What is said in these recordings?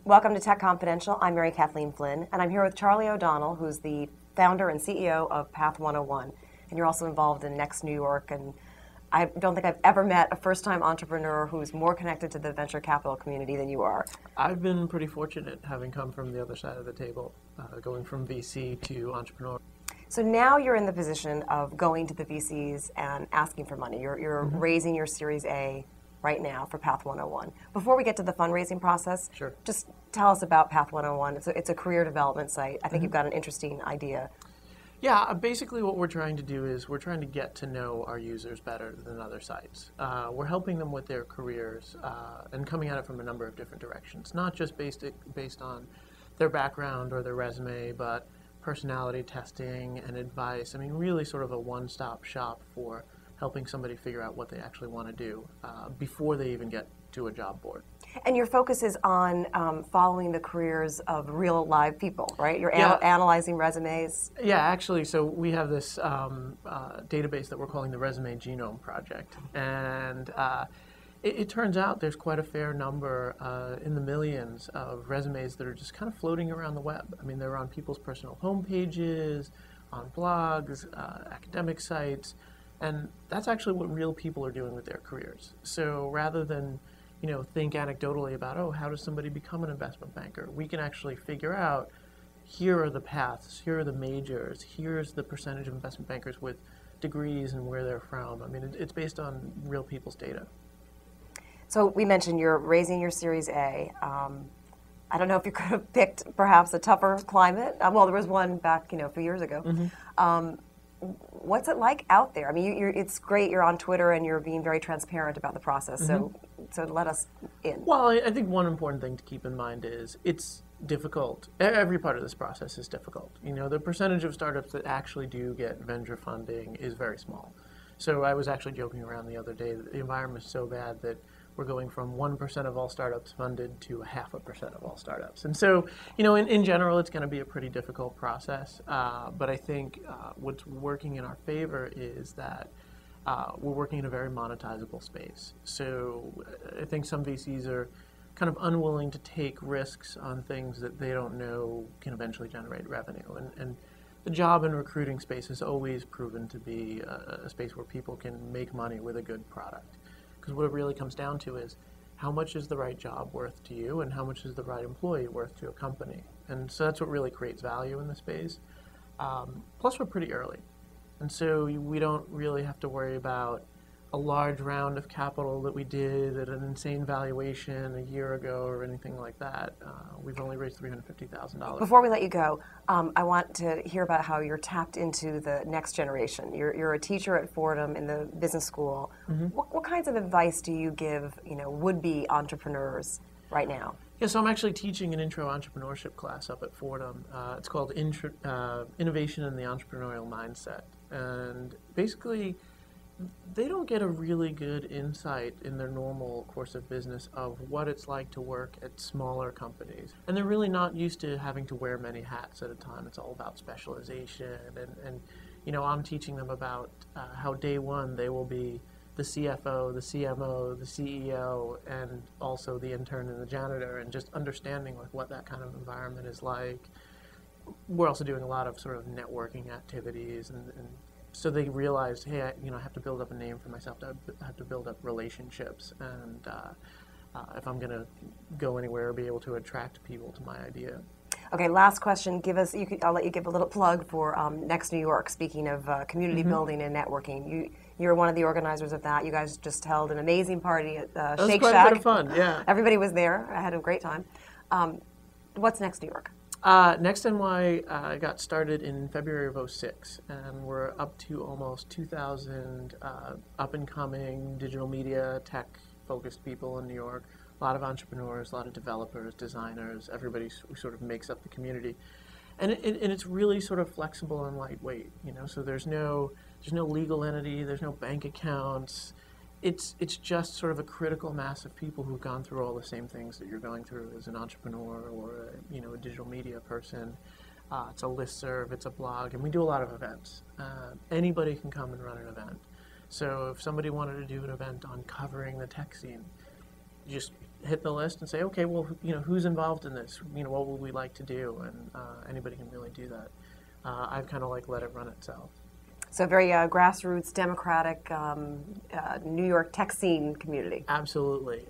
Welcome to Tech Confidential. I'm Kathleen Flynn, and I'm here with Charlie O'Donnell, who's the founder and CEO of Path 101. And you're also involved in Next New York, and I don't think I've ever met a first-time entrepreneur who's more connected to the venture capital community than you are. I've been pretty fortunate having come from the other side of the table, going from VC to entrepreneur. So now you're in the position of going to the VCs and asking for money. You're raising your Series A right now for Path 101. Before we get to the fundraising process, Sure. Just tell us about Path 101. It's a career development site. I think you've got an interesting idea. Yeah, basically what we're trying to do is we're trying to get to know our users better than other sites. We're helping them with their careers and coming at it from a number of different directions, not just based on their background or their resume, but personality testing and advice. I mean, really sort of a one-stop shop for helping somebody figure out what they actually want to do before they even get to a job board. And your focus is on following the careers of real live people, right? You're analyzing resumes. Yeah, actually, so we have this database that we're calling the Resume Genome Project. And it turns out there's quite a fair number in the millions of resumes that are just kind of floating around the web. I mean, they're on people's personal homepages, on blogs, academic sites, and that's actually what real people are doing with their careers. So rather than think anecdotally about, oh, how does somebody become an investment banker? We can actually figure out, here are the paths, here are the majors, here's the percentage of investment bankers with degrees and where they're from. I mean, it's based on real people's data. So we mentioned you're raising your Series A. I don't know if you could have picked perhaps a tougher climate. Well, there was one back, a few years ago. What's it like out there? I mean, it's great you're on Twitter and you're being very transparent about the process. So let us in. Well, I think one important thing to keep in mind is it's difficult. Every part of this process is difficult. The percentage of startups that actually do get venture funding is very small. So I was actually joking around the other day that the environment is so bad that we're going from 1% of all startups funded to 0.5% of all startups. And so, in general, it's going to be a pretty difficult process. But I think what's working in our favor is that we're working in a very monetizable space. So I think some VCs are kind of unwilling to take risks on things that they don't know can eventually generate revenue. And the job and recruiting space has always proven to be a space where people can make money with a good product. Because what it really comes down to is how much is the right job worth to you and how much is the right employee worth to a company. And so that's what really creates value in the space. Plus, we're pretty early. And so we don't really have to worry about a large round of capital that we did at an insane valuation a year ago or anything like that. We've only raised $350,000. Before we let you go, I want to hear about how you're tapped into the next generation. You're a teacher at Fordham in the business school. What kinds of advice do you give, would-be entrepreneurs right now? Yeah, so I'm actually teaching an intro entrepreneurship class up at Fordham. It's called Innovation in the Entrepreneurial Mindset. And basically, they don't get a really good insight in their normal course of business of what it's like to work at smaller companies. And they're really not used to having to wear many hats at a time. It's all about specialization. And I'm teaching them about how day one they will be the CFO, the CMO, the CEO, and also the intern and the janitor, and just understanding what that kind of environment is like. We're also doing a lot of sort of networking activities, and so they realize, hey, I have to build up a name for myself. I have to build up relationships, and if I'm going to go anywhere, be able to attract people to my idea. Okay, last question. I'll let you give a little plug for Next New York. Speaking of community building and networking, you're one of the organizers of that. You guys just held an amazing party at Shake Shack. It was quite a bit of fun, yeah. Everybody was there. I had a great time. What's Next New York? Next NY got started in February of 2006, and we're up to almost 2,000 up-and-coming digital media, tech-focused people in New York. A lot of entrepreneurs, a lot of developers, designers, everybody sort of makes up the community. And it's really sort of flexible and lightweight, so there's no legal entity, there's no bank accounts. It's just sort of a critical mass of people who've gone through all the same things that you're going through as an entrepreneur or a digital media person. It's a listserv, it's a blog, and we do a lot of events. Anybody can come and run an event. So if somebody wanted to do an event on covering the tech scene, just hit the list and say, okay, well, who's involved in this? What would we like to do? And anybody can really do that. I've kind of let it run itself. So very grassroots, democratic, New York tech scene community. Absolutely.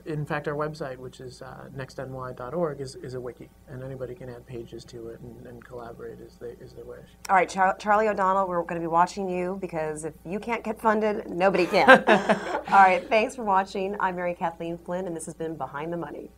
In fact, our website, which is nextny.org, is a wiki, and anybody can add pages to it and collaborate as they wish. All right, Charlie O'Donnell, we're going to be watching you, because if you can't get funded, nobody can. All right, thanks for watching. I'm Kathleen Flynn, and this has been Behind the Money.